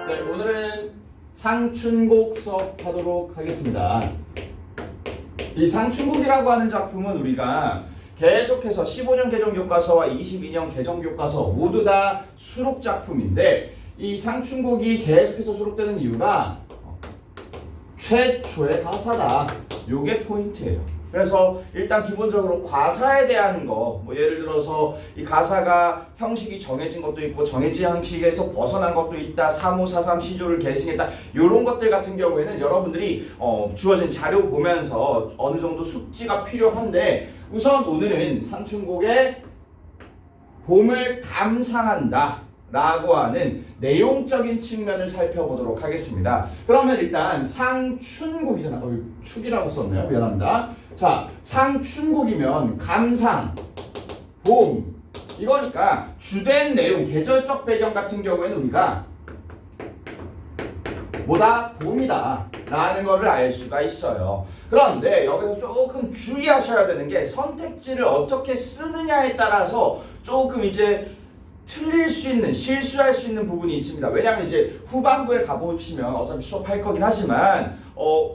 네, 오늘은 상춘곡 수업하도록 하겠습니다. 이 상춘곡이라고 하는 작품은 우리가 계속해서 15년 개정교과서와 22년 개정교과서 모두 다 수록 작품인데, 이 상춘곡이 계속해서 수록되는 이유가 최초의 가사다. 요게 포인트예요. 그래서 일단 기본적으로 가사에 대한 거, 뭐 예를 들어서 이 가사가 형식이 정해진 것도 있고 정해진 형식에서 벗어난 것도 있다, 3543 시조를 계승했다, 이런 것들 같은 경우에는 여러분들이 주어진 자료 보면서 어느 정도 숙지가 필요한데, 우선 오늘은 상춘곡의 봄을 감상한다 라고 하는 내용적인 측면을 살펴보도록 하겠습니다. 그러면 일단 상춘곡이잖아. 축이라고 썼네요. 미안합니다. 자, 상춘곡이면 감상, 봄, 이거니까 주된 내용, 계절적 배경 같은 경우에는 우리가 뭐다? 봄이다 라는 거를 알 수가 있어요. 그런데 여기서 조금 주의하셔야 되는 게, 선택지를 어떻게 쓰느냐에 따라서 조금 이제 틀릴 수 있는, 실수할 수 있는 부분이 있습니다. 왜냐하면 이제 후반부에 가보시면 어차피 수업할 거긴 하지만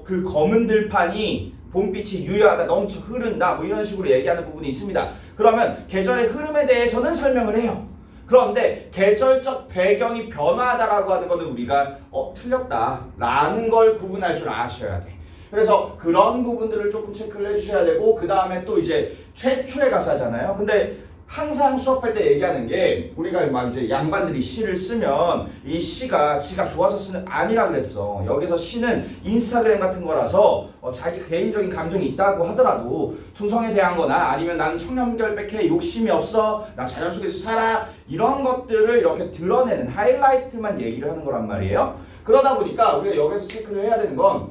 그 검은 들판이 봄빛이 유효하다, 넘쳐 흐른다, 뭐 이런 식으로 얘기하는 부분이 있습니다. 그러면 계절의 흐름에 대해서는 설명을 해요. 그런데 계절적 배경이 변화하다라고 하는 것은 우리가 틀렸다라는 걸 구분할 줄 아셔야 돼. 그래서 그런 부분들을 조금 체크를 해주셔야 되고, 그 다음에 또 이제 최초의 가사잖아요. 근데 항상 수업할 때 얘기하는 게, 우리가 막 이제 양반들이 시를 쓰면 이 시가 지가 좋아서 쓰는 아니라 그랬어. 여기서 시는 인스타그램 같은 거라서 자기 개인적인 감정이 있다고 하더라도 충성에 대한 거나, 아니면 나는 청렴결백해, 욕심이 없어, 나 자연 속에서 살아, 이런 것들을 이렇게 드러내는 하이라이트만 얘기를 하는 거란 말이에요. 그러다 보니까 우리가 여기서 체크를 해야 되는 건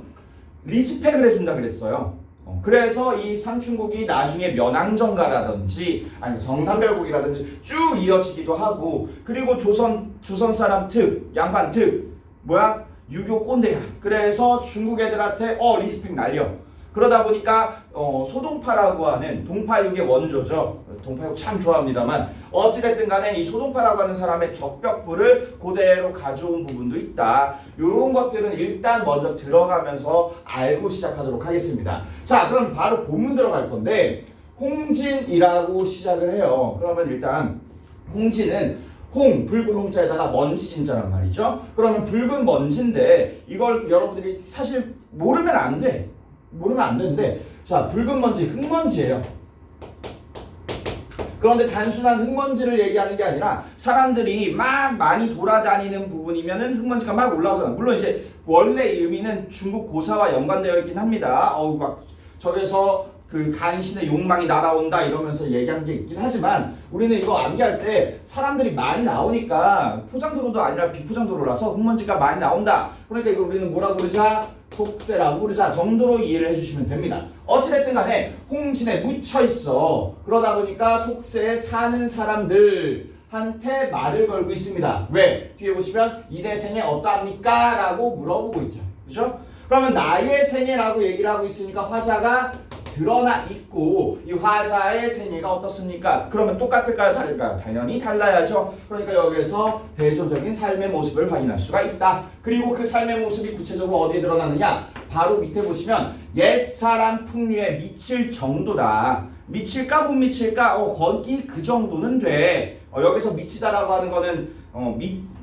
리스펙을 해준다 그랬어요. 그래서 이 상춘곡이 나중에 면왕정가라든지 아니면 성산별곡이라든지 쭉 이어지기도 하고, 그리고 조선 사람 특, 양반 특, 뭐야? 유교 꼰대야. 그래서 중국 애들한테 리스펙 날려. 그러다 보니까 소동파라고 하는, 동파육의 원조죠. 동파육 참 좋아합니다만 어찌됐든 간에 이 소동파라고 하는 사람의 적벽부를 그대로 가져온 부분도 있다. 이런 것들은 일단 먼저 들어가면서 알고 시작하도록 하겠습니다. 자, 그럼 바로 본문 들어갈 건데, 홍진이라고 시작을 해요. 그러면 일단 홍진은 붉은 홍자에다가 먼지 진자란 말이죠. 그러면 붉은 먼지인데, 이걸 여러분들이 사실 모르면 안 돼. 모르면 안 되는데, 자, 붉은 먼지, 흙먼지예요. 그런데 단순한 흙먼지를 얘기하는 게 아니라 사람들이 막 많이 돌아다니는 부분이면은 흙먼지가 막 올라오잖아. 물론 이제 원래 이 의미는 중국 고사와 연관되어 있긴 합니다. 막 저기서 그 간신의 욕망이 날아온다 이러면서 얘기한 게 있긴 하지만, 우리는 이거 암기할 때 사람들이 많이 나오니까 포장도로도 아니라 비포장도로라서 흙먼지가 많이 나온다. 그러니까 이거 우리는 뭐라고 그러자? 속세라고 그러자 정도로 이해를 해주시면 됩니다. 어찌됐든 간에 홍진에 묻혀있어. 그러다 보니까 속세에 사는 사람들한테 말을 걸고 있습니다. 왜? 뒤에 보시면 이내 생애 어떠합니까? 라고 물어보고 있죠. 그죠? 그러면 나의 생애라고 얘기를 하고 있으니까 화자가 드러나 있고, 이 화자의 생애가 어떻습니까? 그러면 똑같을까요? 다를까요? 당연히 달라야죠. 그러니까 여기에서 대조적인 삶의 모습을 확인할 수가 있다. 그리고 그 삶의 모습이 구체적으로 어디에 드러나느냐? 바로 밑에 보시면 옛사람 풍류에 미칠 정도다. 미칠까 못 미칠까? 거기 그 정도는 돼. 여기서 미치다라고 하는 거는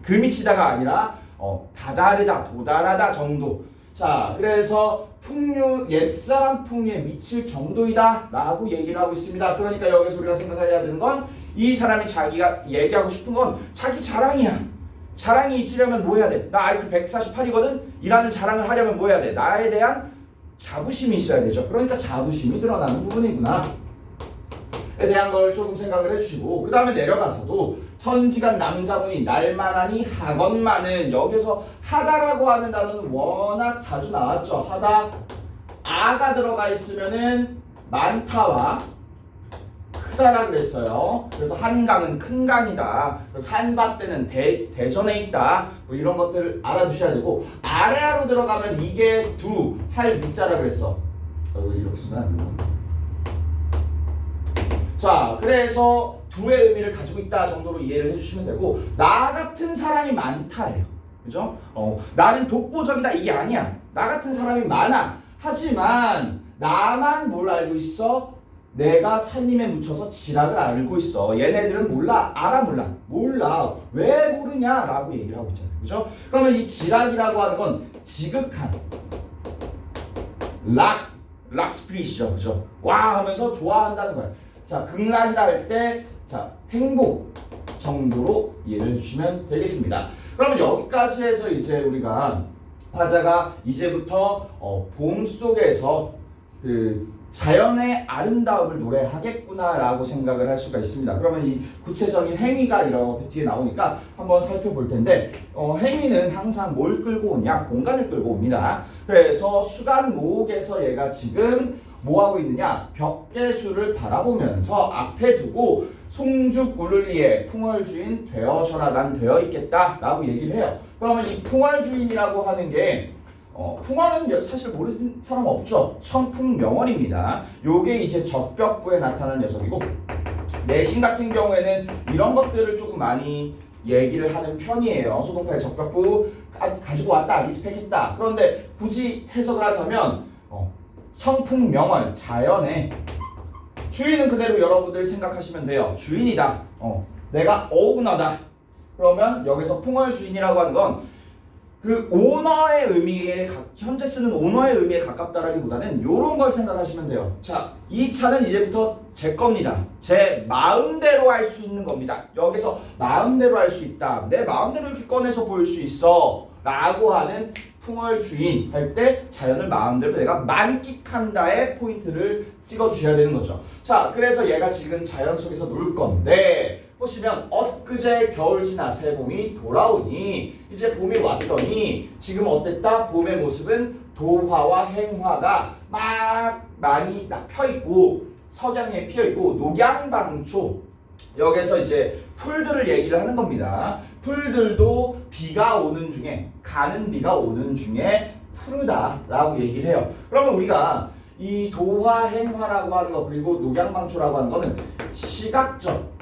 그 미치다가 아니라 다다르다, 도달하다 정도. 자, 그래서 옛사람 풍류에 미칠 정도이다 라고 얘기를 하고 있습니다. 그러니까 여기서 우리가 생각해야 되는 건, 이 사람이 자기가 얘기하고 싶은 건 자기 자랑이야. 자랑이 있으려면 뭐 해야 돼? 나 IQ 148이거든? 이라는 자랑을 하려면 뭐 해야 돼? 나에 대한 자부심이 있어야 되죠. 그러니까 자부심이 드러나는 부분이구나 에 대한 걸 조금 생각을 해주시고, 그 다음에 내려가서도 천지간 남자문이 날만하니 하건만은, 여기서 하다라고 하는 단어는 워낙 자주 나왔죠. 하다, 아가 들어가 있으면은 많다와 크다라 그랬어요. 그래서 한강은 큰 강이다. 그래서 한밭대는 대전에 있다. 뭐 이런 것들을 알아두셔야 되고, 아래로 들어가면 이게 할 밑자라 그랬어. 이렇게 쓰면 안 되는 자, 그래서 부의 의미를 가지고 있다 정도로 이해를 해주시면 되고, 나 같은 사람이 많다예요. 그죠? 나는 독보적이다 이게 아니야. 나 같은 사람이 많아. 하지만 나만 뭘 알고 있어? 내가 살림에 묻혀서 지락을 알고 있어. 얘네들은 몰라. 알아 몰라. 몰라. 왜 모르냐라고 얘기를 하고 있잖아요. 그죠? 그러면 이 지락이라고 하는 건 지극한 락스피릿이죠. 그죠? 와 하면서 좋아한다는 거예요. 자, 극락이다 할 때, 자, 행복 정도로 이해를 해주시면 되겠습니다. 그러면 여기까지 해서 이제 우리가 화자가 이제부터 봄 속에서 그 자연의 아름다움을 노래하겠구나라고 생각을 할 수가 있습니다. 그러면 이 구체적인 행위가 이렇게 뒤에 나오니까 한번 살펴볼 텐데, 행위는 항상 뭘 끌고 오냐? 공간을 끌고 옵니다. 그래서 수간목에서 얘가 지금 뭐 하고 있느냐? 벽계수를 바라보면서 앞에 두고 송죽 울을리에 풍월주인 되어셔라 난 되어 있겠다 라고 얘기를 해요. 그러면 이 풍월주인이라고 하는 게 풍월은 사실 모르는 사람 없죠. 청풍명월입니다. 요게 이제 적벽부에 나타난 녀석이고, 내신 같은 경우에는 이런 것들을 조금 많이 얘기를 하는 편이에요. 소동파의 적벽부 가지고 왔다, 리스펙했다. 그런데 굳이 해석을 하자면 청풍명월, 자연의 주인은 그대로 여러분들 생각하시면 돼요. 주인이다. 내가 오너다. 그러면 여기서 풍월 주인이라고 하는 건 그 오너의 의미에, 현재 쓰는 오너의 의미에 가깝다라기보다는 이런 걸 생각하시면 돼요. 자, 이 차는 이제부터 제 겁니다. 제 마음대로 할 수 있는 겁니다. 여기서 마음대로 할 수 있다. 내 마음대로 이렇게 꺼내서 보일 수 있어. 라고 하는 풍월 주인 할 때 자연을 마음대로 내가 만끽한다의 포인트를 찍어주셔야 되는 거죠. 자, 그래서 얘가 지금 자연 속에서 놀 건데, 보시면 엊그제 겨울 지나 새 봄이 돌아오니 이제 봄이 왔더니 지금 어땠다? 봄의 모습은 도화와 행화가 막 많이 펴있고 석양에 피어있고 녹양방초, 여기서 이제 풀들을 얘기를 하는 겁니다. 풀들도 비가 오는 중에, 가는 비가 오는 중에 푸르다라고 얘기를 해요. 그러면 우리가 이 도화행화라고 하는 거, 그리고 녹양방초라고 하는 거는 시각적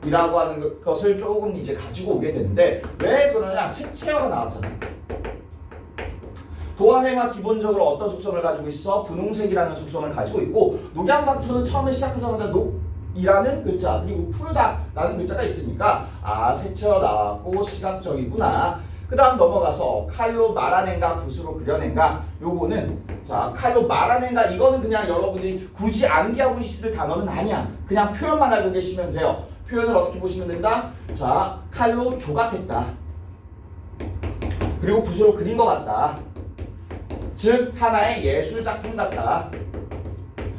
이라고 하는 것을 조금 이제 가지고 오게 되는데, 왜 그러냐? 색채어가 나왔잖아요. 도화행화 기본적으로 어떤 속성을 가지고 있어? 분홍색이라는 속성을 가지고 있고, 녹양방초는 처음에 시작하자마자 녹이라는 글자 그리고 푸르다라는 글자가 있으니까 색채어 나왔고 시각적이구나. 그 다음 넘어가서 칼로 말아낸가 붓으로 그려낸가, 요거는 자 칼로 말아낸가, 이거는 그냥 여러분들이 굳이 암기하고 있을 단어는 아니야. 그냥 표현만 알고 계시면 돼요. 표현을 어떻게 보시면 된다? 자, 칼로 조각했다. 그리고 붓으로 그린 것 같다. 즉 하나의 예술 작품 같다.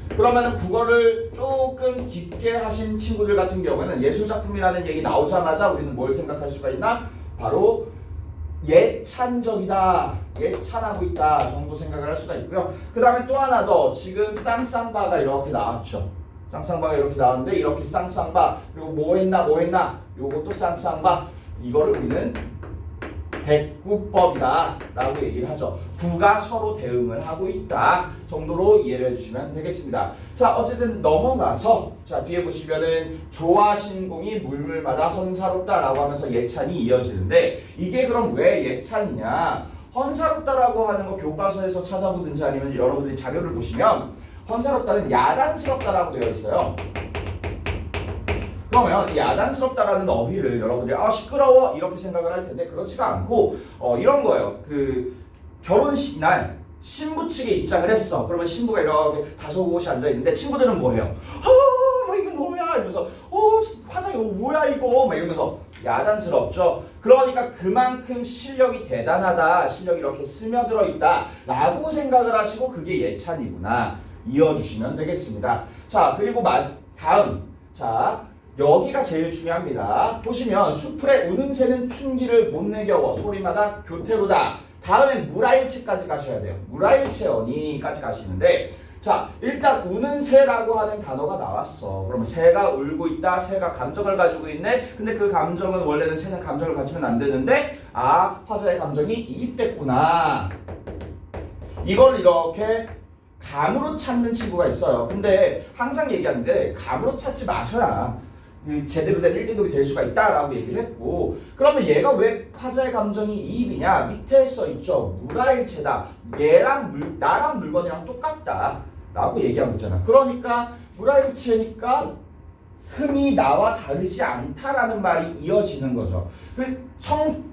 그러면 국어를 조금 깊게 하신 친구들 같은 경우에는 예술 작품이라는 얘기 나오자마자 우리는 뭘 생각할 수가 있나? 바로 예찬적이다, 예찬하고 있다 정도 생각을 할 수가 있고요. 그 다음에 또 하나 더, 지금 쌍쌍바가 이렇게 나왔죠. 쌍쌍바가 이렇게 나왔는데, 이렇게 쌍쌍바, 그리고 뭐 했나 요것도 쌍쌍바, 이거를 우리는 대구법이다 라고 얘기를 하죠. 구가 서로 대응을 하고 있다 정도로 이해를 해주시면 되겠습니다. 자, 어쨌든 넘어가서, 자 뒤에 보시면은 조화신공이 물물마다 헌사롭다 라고 하면서 예찬이 이어지는데, 이게 그럼 왜 예찬이냐? 헌사롭다라고 하는 거 교과서에서 찾아보든지 아니면 여러분들이 자료를 보시면 헌사롭다는 야단스럽다라고 되어 있어요. 그러면 야단스럽다라는 어휘를 여러분들이 시끄러워 이렇게 생각을 할 텐데, 그렇지가 않고 이런 거예요. 그 결혼식 날 신부 측에 입장을 했어. 그러면 신부가 이렇게 다소곳이 앉아 있는데 친구들은 뭐 해요? 뭐 이게 뭐야? 이러면서 화장 이거 뭐야 이거? 막 이러면서 야단스럽죠. 그러니까 그만큼 실력이 대단하다, 실력이 이렇게 스며들어 있다 라고 생각을 하시고 그게 예찬이구나 이어주시면 되겠습니다. 자, 그리고 다음, 자 여기가 제일 중요합니다. 보시면 수풀에 우는 새는 춘기를 못 내겨워 소리마다 교태로다. 다음에 물아일체까지 가셔야 돼요. 물아일체언이까지 가시는데, 자 일단 우는 새라고 하는 단어가 나왔어. 그러면 새가 울고 있다, 새가 감정을 가지고 있네. 근데 그 감정은, 원래는 새는 감정을 가지면 안 되는데 화자의 감정이 이입됐구나. 이걸 이렇게 감으로 찾는 친구가 있어요. 근데 항상 얘기하는데 감으로 찾지 마셔야 그 제대로 된 1등급이 될 수가 있다라고 얘기를 했고, 그러면 얘가 왜 화자의 감정이 이입이냐? 밑에 써 있죠. 물화일체다. 나랑 물건이랑 똑같다 라고 얘기하고 있잖아. 그러니까 물화일체니까 흥이 나와 다르지 않다라는 말이 이어지는 거죠. 그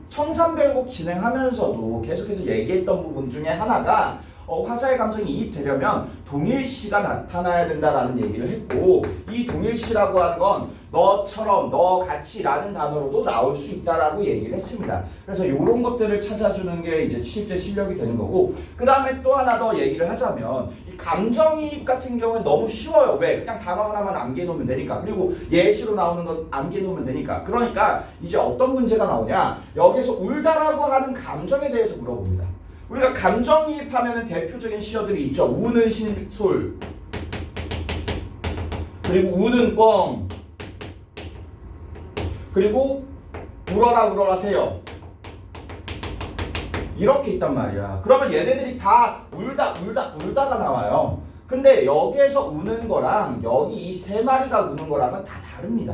청산별곡 진행하면서도 계속해서 얘기했던 부분 중에 하나가 화자의 감정이 이입되려면 동일시가 나타나야 된다라는 얘기를 했고, 이 동일시라고 하는 건 너처럼, 너같이라는 단어로도 나올 수 있다라고 얘기를 했습니다. 그래서 이런 것들을 찾아주는 게 이제 실제 실력이 되는 거고, 그 다음에 또 하나 더 얘기를 하자면 이 감정이입 같은 경우는 너무 쉬워요. 왜? 그냥 단어 하나만 암기해 놓으면 되니까. 그리고 예시로 나오는 것 암기해 놓으면 되니까. 그러니까 이제 어떤 문제가 나오냐? 여기서 울다라고 하는 감정에 대해서 물어봅니다. 우리가 감정이입하면 대표적인 시어들이 있죠. 우는 신솔, 그리고 우는 꿩, 그리고 울어라 세요. 이렇게 있단 말이야. 그러면 얘네들이 다 울다가 나와요. 근데 여기에서 우는 거랑 여기 이 세 마리가 우는 거랑은 다 다릅니다.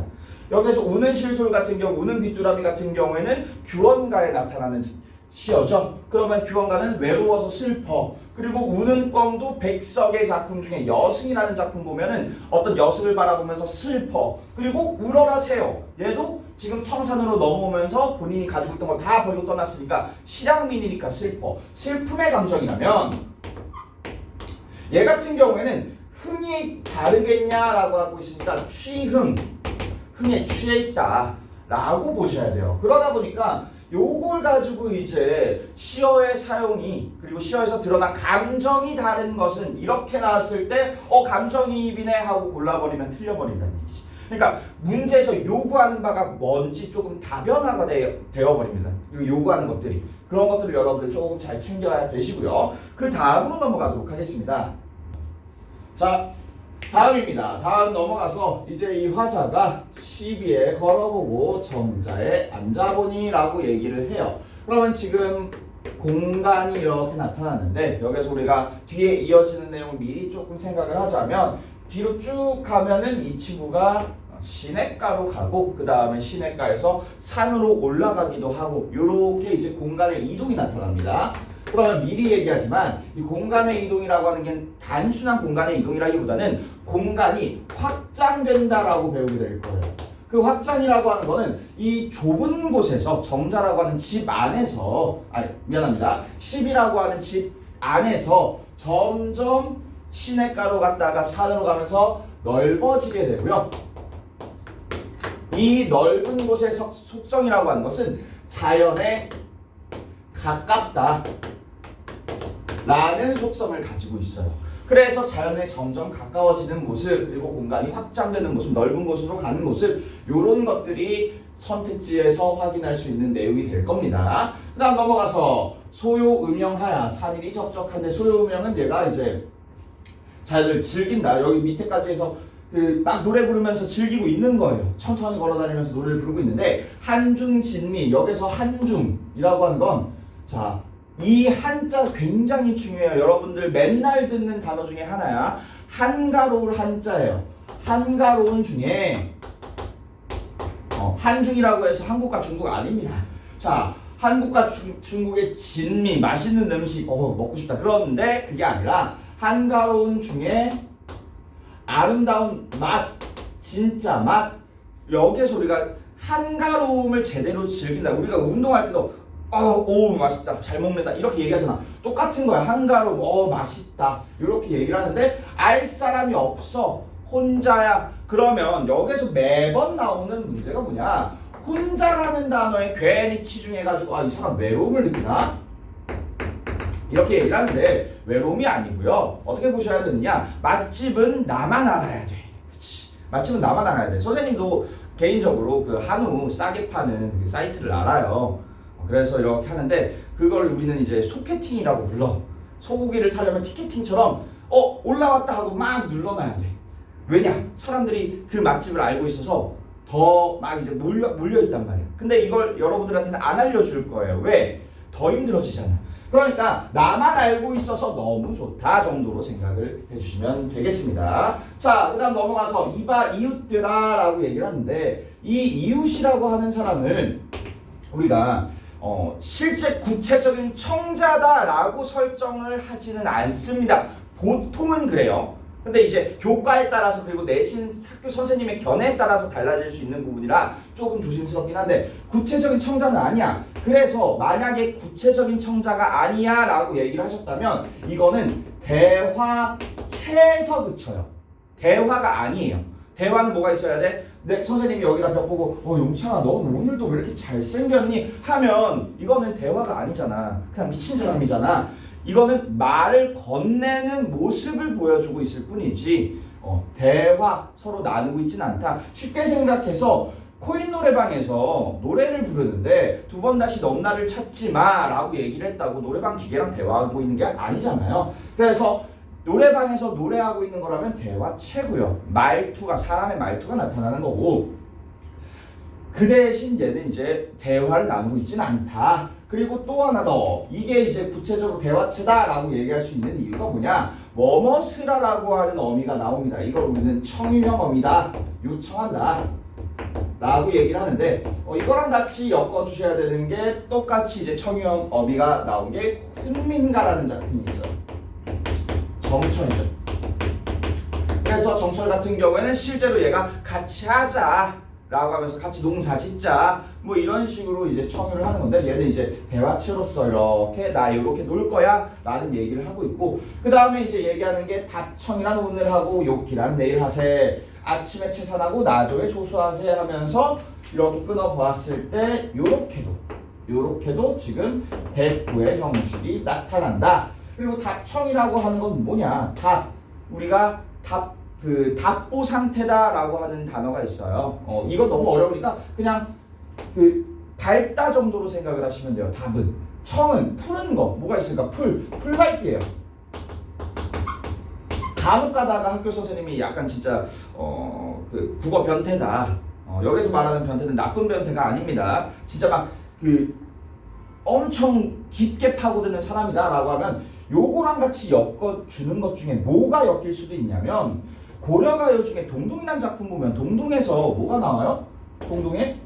여기서 우는 실솔 같은 경우, 우는 귀뚜라미 같은 경우에는 규원가에 나타나는 시어죠. 그러면 규원가는 외로워서 슬퍼. 그리고 우는 꿩도 백석의 작품 중에 여승이라는 작품 보면은 어떤 여승을 바라보면서 슬퍼. 그리고 울어라 새요. 얘도 지금 청산으로 넘어오면서 본인이 가지고 있던 거 다 버리고 떠났으니까 실향민이니까 슬퍼. 슬픔의 감정이라면 얘 같은 경우에는 흥이 다르겠냐라고 하고 있으니까 취흥, 흥에 취해 있다 라고 보셔야 돼요. 그러다 보니까 요걸 가지고 이제 시어의 사용이, 그리고 시어에서 드러난 감정이 다른 것은 이렇게 나왔을 때 감정이입이네 하고 골라버리면 틀려버린다는 얘기지. 그러니까 문제에서 요구하는 바가 뭔지 조금 다변화가 되어버립니다. 요구하는 것들이. 그런 것들을 여러분들 조금 잘 챙겨야 되시고요. 그 다음으로 넘어가도록 하겠습니다. 자, 다음입니다. 다음 넘어가서 이제 이 화자가 시비에 걸어보고 정자에 앉아보니 라고 얘기를 해요. 그러면 지금 공간이 이렇게 나타났는데, 여기서 우리가 뒤에 이어지는 내용을 미리 조금 생각을 하자면, 뒤로 쭉 가면은 이 친구가 시냇가로 가고, 그 다음에 시냇가에서 산으로 올라가기도 하고, 요렇게 이제 공간의 이동이 나타납니다. 그러면 미리 얘기하지만 이 공간의 이동이라고 하는 게 단순한 공간의 이동이라기보다는 공간이 확장된다라고 배우게 될 거예요. 그 확장이라고 하는 거는 이 좁은 곳에서, 정자라고 하는 집 안에서, 십이라고 하는 집 안에서 점점 시냇가로 갔다가 산으로 가면서 넓어지게 되고요. 이 넓은 곳의 속성이라고 하는 것은 자연에 가깝다 라는 속성을 가지고 있어요. 그래서 자연에 점점 가까워지는 모습, 그리고 공간이 확장되는 모습, 넓은 곳으로 가는 모습, 이런 것들이 선택지에서 확인할 수 있는 내용이 될 겁니다. 그 다음 넘어가서 소요음영하야, 산일이 적적한데, 소요음영은 얘가 이제 자연을 즐긴다. 여기 밑에까지 해서 막 노래 부르면서 즐기고 있는 거예요. 천천히 걸어다니면서 노래를 부르고 있는데, 한중진미, 여기서 한중이라고 하는 건, 자, 이 한자 굉장히 중요해요. 여러분들 맨날 듣는 단어 중에 하나야. 한가로울 한자예요. 한가로운 중에 한중이라고 해서 한국과 중국 아닙니다. 자, 한국과 중국의 진미, 맛있는 음식 먹고 싶다. 그런데 그게 아니라 한가로운 중에 아름다운 맛, 진짜 맛. 여기에서 우리가 한가로움을 제대로 즐긴다. 우리가 운동할 때도 오 맛있다, 잘 먹는다 이렇게 얘기하잖아. 똑같은 거야. 한가로움, 맛있다 이렇게 얘기를 하는데, 알 사람이 없어, 혼자야. 그러면 여기서 매번 나오는 문제가 뭐냐, 혼자라는 단어에 괜히 치중해가지고 이 사람 외로움을 느끼나? 이렇게 얘기를 하는데, 외로움이 아니고요. 어떻게 보셔야 되느냐, 맛집은 나만 알아야 돼. 그치? 맛집은 나만 알아야 돼. 선생님도 개인적으로 그 한우 싸게 파는 그 사이트를 알아요. 그래서 이렇게 하는데, 그걸 우리는 이제 소개팅이라고 불러. 소고기를 사려면 티켓팅처럼 올라왔다 하고 막 눌러놔야 돼. 왜냐? 사람들이 그 맛집을 알고 있어서 더 막 이제 몰려 있단 말이야. 근데 이걸 여러분들한테는 안 알려줄 거예요. 왜? 더 힘들어지잖아. 그러니까 나만 알고 있어서 너무 좋다 정도로 생각을 해주시면 되겠습니다. 자, 그 다음 넘어가서 이봐 이웃들아 라고 얘기를 하는데 이 이웃이라고 하는 사람을 우리가 실제 구체적인 청자다라고 설정을 하지는 않습니다. 보통은 그래요. 근데 이제 교과에 따라서 그리고 내신 학교 선생님의 견해에 따라서 달라질 수 있는 부분이라 조금 조심스럽긴 한데 구체적인 청자는 아니야. 그래서 만약에 구체적인 청자가 아니야 라고 얘기를 하셨다면 이거는 대화체에서 그쳐요. 대화가 아니에요. 대화는 뭐가 있어야 돼? 네, 선생님이 여기다 벽 보고 용창아 너 오늘도 왜 이렇게 잘생겼니? 하면 이거는 대화가 아니잖아. 그냥 미친 사람이잖아. 이거는 말을 건네는 모습을 보여주고 있을 뿐이지 대화 서로 나누고 있진 않다. 쉽게 생각해서 코인 노래방에서 노래를 부르는데 두 번 다시 넌 나를 찾지 마 라고 얘기를 했다고 노래방 기계랑 대화하고 있는 게 아니잖아요. 그래서 노래방에서 노래하고 있는 거라면 대화체고요. 말투가 사람의 말투가 나타나는 거고 그 대신 얘는 이제 대화를 나누고 있지는 않다. 그리고 또 하나 더 이게 이제 구체적으로 대화체다라고 얘기할 수 있는 이유가 뭐냐? 뭐뭐스라라고 하는 어미가 나옵니다. 이걸 우리는 청유형 어미다. 요청한다. 라고 얘기를 하는데 이거랑 같이 엮어주셔야 되는 게 똑같이 이제 청유형 어미가 나온 게 훈민가라는 작품이 있어요. 정철이죠. 그래서 정철 같은 경우에는 실제로 얘가 같이 하자 라고 하면서 같이 농사 짓자 뭐 이런 식으로 이제 청유를 하는 건데 얘는 이제 대화체로서 이렇게 나 이렇게 놀 거야 라는 얘기를 하고 있고 그 다음에 이제 얘기하는 게 답청이란 오늘 하고 욕기란 내일 하세 아침에 채산하고 나조에 조수하세 하면서 이렇게 끊어보았을 때 요렇게도 지금 대꾸의 형식이 나타난다. 그리고 답청이라고 하는 건 뭐냐? 우리가 답보 상태다라고 하는 단어가 있어요. 이거 너무 어려우니까 그냥 밝다 정도로 생각을 하시면 돼요. 답은. 청은 푸는 거. 뭐가 있을까? 풀밟기예요. 간혹 가다가 학교 선생님이 약간 진짜 국어 변태다. 여기서 말하는 변태는 나쁜 변태가 아닙니다. 진짜 막 엄청 깊게 파고드는 사람이다라고 하면 요거랑 같이 엮어주는 것 중에 뭐가 엮일 수도 있냐면 고려가요 중에 동동이라는 작품 보면 동동에서 뭐가 나와요? 동동에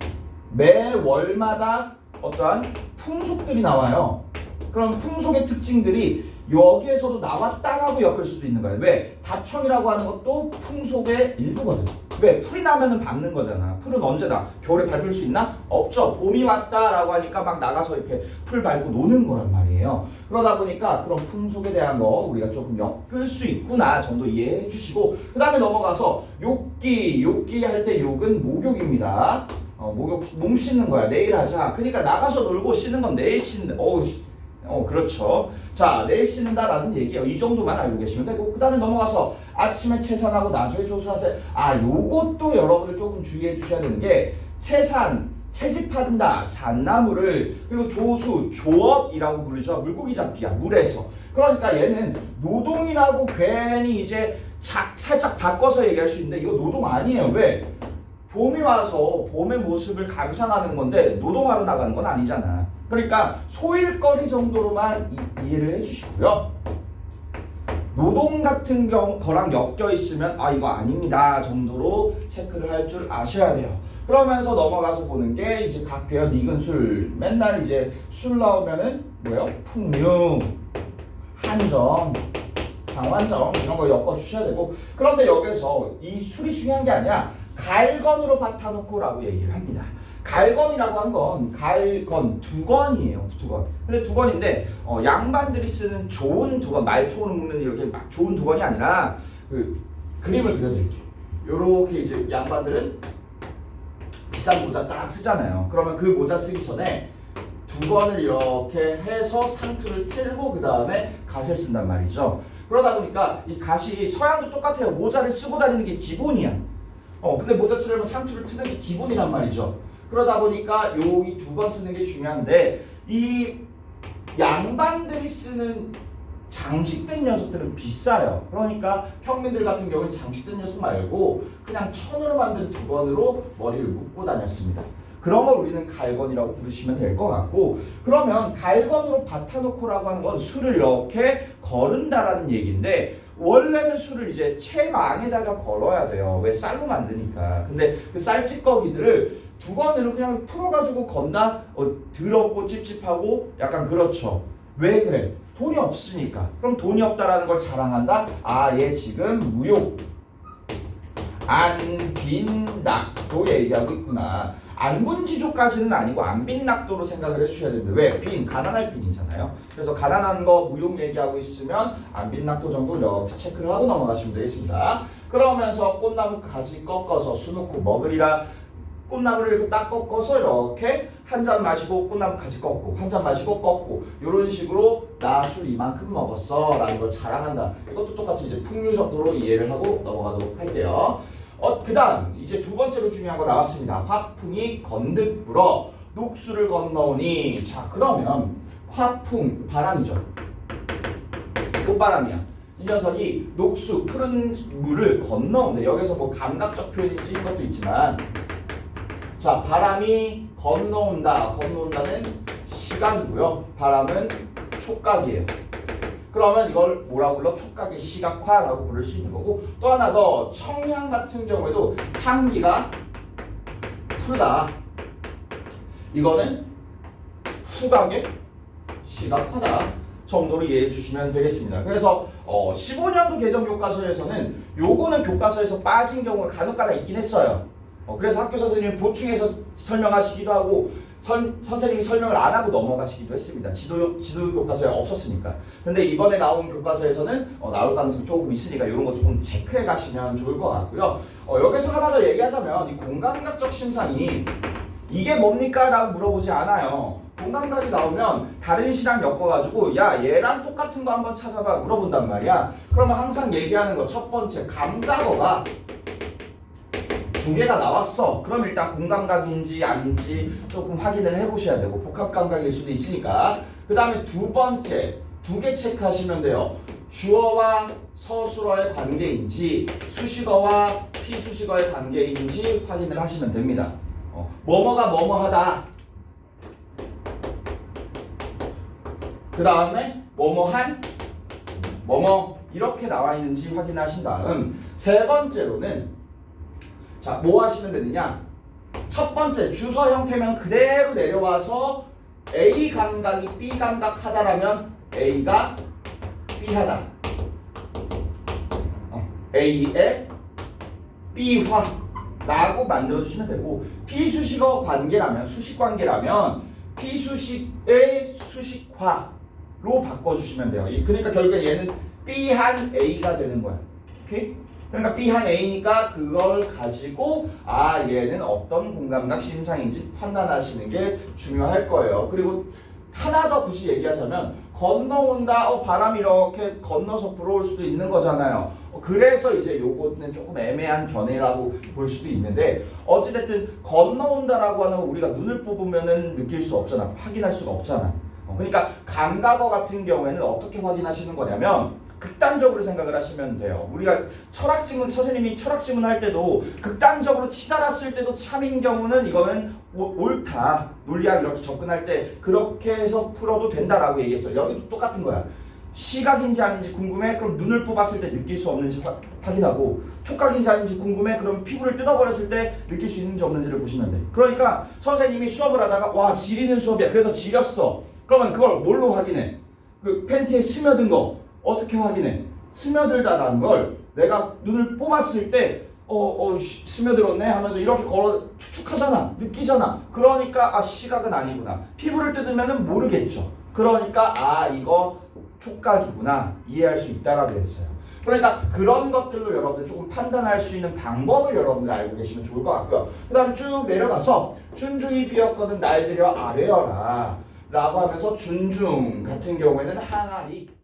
매월마다 어떠한 풍속들이 나와요. 그럼 풍속의 특징들이 여기에서도 나왔다라고 엮을 수도 있는 거예요. 왜? 답청이라고 하는 것도 풍속의 일부거든. 왜? 풀이 나면은 밟는 거잖아. 풀은 언제다? 겨울에 밟을 수 있나? 없죠. 봄이 왔다라고 하니까 막 나가서 이렇게 풀 밟고 노는 거란 말이에요. 그러다 보니까 그런 풍속에 대한 거 우리가 조금 엮을 수 있구나 정도 이해해 주시고 그 다음에 넘어가서 욕기 할 때 욕은 목욕입니다. 목욕 몸 씻는 거야. 내일 하자. 그러니까 나가서 놀고 씻는 건 내일 씻는. 그렇죠. 자, 내일 씻는다라는 얘기예요. 이 정도만 알고 계시면 되고 그 다음에 넘어가서 아침에 채산하고 나중에 조수하세요. 요것도 여러분들 조금 주의해 주셔야 되는 게 채집한다, 산나물을 그리고 조수, 조업이라고 부르죠. 물고기 잡기야, 물에서. 그러니까 얘는 노동이라고 괜히 이제 살짝 바꿔서 얘기할 수 있는데 이거 노동 아니에요. 왜? 봄이 와서 봄의 모습을 감상하는 건데 노동하러 나가는 건 아니잖아. 그러니까 소일거리 정도로만 이해를 해주시고요. 노동 같은 거랑 엮여 있으면 이거 아닙니다 정도로 체크를 할 줄 아셔야 돼요. 그러면서 넘어가서 보는 게 이제 각괴어 니은 술 맨날 이제 술 나오면은 뭐예요? 풍류, 한정, 방완정 이런 거 엮어 주셔야 되고 그런데 여기서 이 술이 중요한 게 아니라 갈건으로 받아놓고라고 얘기를 합니다. 갈건이라고 하는 건 갈건 두건이에요. 두건. 근데 두건인데 양반들이 쓰는 좋은 두건 말초를 묶는 이렇게 막 좋은 두건이 아니라 그림을 그려드릴게요. 요렇게 이제 양반들은 비싼 모자 딱 쓰잖아요. 그러면 그 모자 쓰기 전에 두건을 이렇게 해서 상투를 틀고 그 다음에 갓을 쓴단 말이죠. 그러다 보니까 이 갓이 서양도 똑같아요. 모자를 쓰고 다니는 게 기본이야. 근데 모자 쓰려면 상투를 트는 게 기본이란 말이죠. 그러다 보니까 여기 두 번 쓰는 게 중요한데 이 양반들이 쓰는 장식된 녀석들은 비싸요. 그러니까 평민들 같은 경우는 장식된 녀석 말고 그냥 천으로 만든 두건으로 머리를 묶고 다녔습니다. 그런 걸 우리는 갈건이라고 부르시면 될 것 같고, 그러면 갈건으로 바타놓고라고 하는 건 수를 이렇게 거른다라는 얘기인데, 원래는 수를 이제 채망에다가 걸어야 돼요. 왜? 쌀로 만드니까. 근데 그 쌀찌꺼기들을 두건으로 그냥 풀어가지고 건다? 더럽고 찝찝하고 약간 그렇죠. 왜 그래? 돈이 없으니까. 그럼 돈이 없다라는 걸 자랑한다? 아, 얘 지금 무욕 안빈낙도 얘기하고 있구나. 안분지족까지는 아니고 안빈낙도로 생각을 해주셔야 됩니다. 왜? 빈, 가난할 빈이잖아요. 그래서 가난한 거 무용 얘기하고 있으면 안빈낙도 정도 이렇게 체크를 하고 넘어가시면 되겠습니다. 그러면서 꽃나무 가지 꺾어서 수놓고 먹으리라. 꽃나무를 이렇게 딱 꺾어서 이렇게 한 잔 마시고 꽃나무 가지 꺾고 한 잔 마시고 꺾고 이런 식으로 나 술 이만큼 먹었어 라는 걸 자랑한다. 이것도 똑같이 이제 풍류 정도로 이해를 하고 넘어가도록 할게요. 그 다음 이제 두 번째로 중요한 거 나왔습니다. 화풍이 건득 불어 녹수를 건너오니. 자, 그러면 화풍 바람이죠. 꽃바람이야. 이 녀석이 녹수 푸른 물을 건너오는데, 여기서 뭐 감각적 표현이 쓰인 것도 있지만, 자, 바람이 건너온다. 건너온다는 시각이고요. 바람은 촉각이에요. 그러면 이걸 뭐라고 불러? 촉각의 시각화라고 부를 수 있는 거고, 또 하나 더, 청향 같은 경우에도 향기가 푸르다. 이거는 후각의 시각화다 정도로 이해해 주시면 되겠습니다. 그래서 15년도 개정 교과서에서는 요거는 교과서에서 빠진 경우가 간혹가다 있긴 했어요. 그래서 학교 선생님이 보충해서 설명하시기도 하고, 선생님이 설명을 안 하고 넘어가시기도 했습니다. 지도 교과서에 없었으니까. 근데 이번에 나온 교과서에서는 나올 가능성이 조금 있으니까 이런 것도 좀 체크해 가시면 좋을 것 같고요. 여기서 하나 더 얘기하자면, 이 공감각적 심상이 이게 뭡니까? 라고 물어보지 않아요. 공감각이 나오면 다른 시랑 엮어가지고 야, 얘랑 똑같은 거 한번 찾아봐 물어본단 말이야. 그러면 항상 얘기하는 거, 첫 번째 감각어가 두 개가 나왔어. 그럼 일단 공감각인지 아닌지 조금 확인을 해보셔야 되고, 복합감각일 수도 있으니까. 그 다음에 두 번째, 두 개 체크하시면 돼요. 주어와 서술어의 관계인지 수식어와 피수식어의 관계인지 확인을 하시면 됩니다. 뭐뭐가 뭐뭐하다. 그 다음에 뭐뭐한, 뭐뭐 이렇게 나와 있는지 확인하신 다음, 세 번째로는 자, 뭐 하시면 되느냐? 첫 번째, 주서 형태면 그대로 내려와서 A 감각이 B 감각 하다라면 A가 B하다. A의 B화라고 만들어주시면 되고, 피수식어 관계라면, 수식 관계라면 피수식의 수식화로 바꿔주시면 돼요. 그러니까 결국에 얘는 B한 A가 되는 거야. 오케이? 그러니까 B한 A니까 그걸 가지고 얘는 어떤 공감각 심상인지 판단하시는 게 중요할 거예요. 그리고 하나 더 굳이 얘기하자면, 건너온다, 바람이 이렇게 건너서 불어올 수도 있는 거잖아요. 그래서 이제 요거는 조금 애매한 견해라고 볼 수도 있는데, 어찌됐든 건너온다라고 하는 거 우리가 눈을 뽑으면은 느낄 수 없잖아. 확인할 수가 없잖아. 그러니까 감각어 같은 경우에는 어떻게 확인하시는 거냐면, 극단적으로 생각을 하시면 돼요. 우리가 선생님이 철학 지문 할 때도 극단적으로 치달았을 때도 참인 경우는 이거는 옳다. 논리학 이렇게 접근할 때 그렇게 해서 풀어도 된다라고 얘기했어요. 여기도 똑같은 거야. 시각인지 아닌지 궁금해? 그럼 눈을 뽑았을 때 느낄 수 없는지 확인하고, 촉각인지 아닌지 궁금해? 그럼 피부를 뜯어버렸을 때 느낄 수 있는지 없는지를 보시면 돼. 그러니까 선생님이 수업을 하다가 와, 지리는 수업이야. 그래서 지렸어. 그러면 그걸 뭘로 확인해? 그 팬티에 스며든 거 어떻게 확인해? 스며들다라는 걸 내가 눈을 뽑았을 때 스며들었네 하면서 이렇게 걸어 축축하잖아. 느끼잖아. 그러니까 시각은 아니구나. 피부를 뜯으면 모르겠죠. 그러니까 이거 촉각이구나. 이해할 수 있다라고 했어요. 그러니까 그런 것들로 여러분들 조금 판단할 수 있는 방법을 여러분들 알고 계시면 좋을 것 같고요. 그 다음에 쭉 내려가서 준중이 비었거든 날들여 아뢰어라 라고 하면서 준중 같은 경우에는 항아리